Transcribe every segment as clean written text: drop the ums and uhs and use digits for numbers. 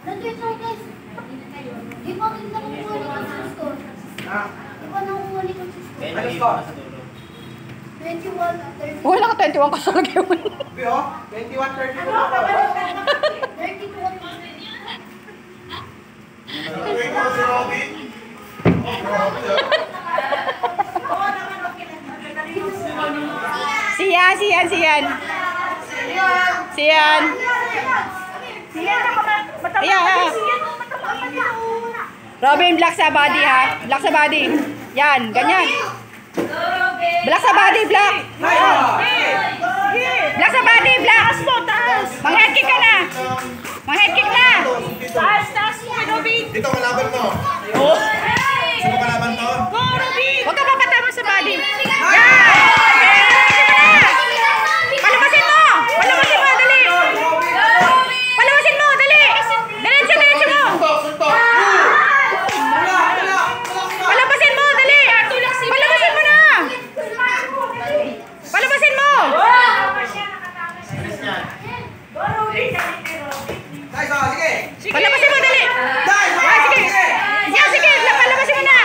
Nandito guys. Di ba kita nakuha ni Francisco? Di ba nakuha ni Francisco? Ano score? 21, 30. Uy, naka 21 ka sa lagay mo. 21, 30. 32. Siyan. Ayan. Robin, black sa body ha. Black sa body. Yan, ganyan. Black sa body, black. Black sa body, black. Mang-head kick ka na. Mang-head kick na. Taas mo, Robin! Dito kalaban mo. Oh. Sino kalaban to? Go, Robin! Huwag ka papatama sa body. Yan. Palabasin mo, dali. Palabasin mo, dali. Diretso mo. Palabasin mo, dali. Palabasin mo na. Palabasin mo. Sige. Palabasin mo, dali. Sige. Palabasin mo na.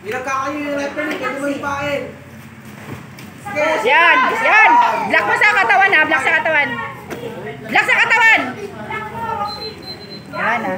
Pinagkakayo yung referee, pwede mo ipain. Yan. Black mo sa katawan ha. Black sa katawan. Yan ha.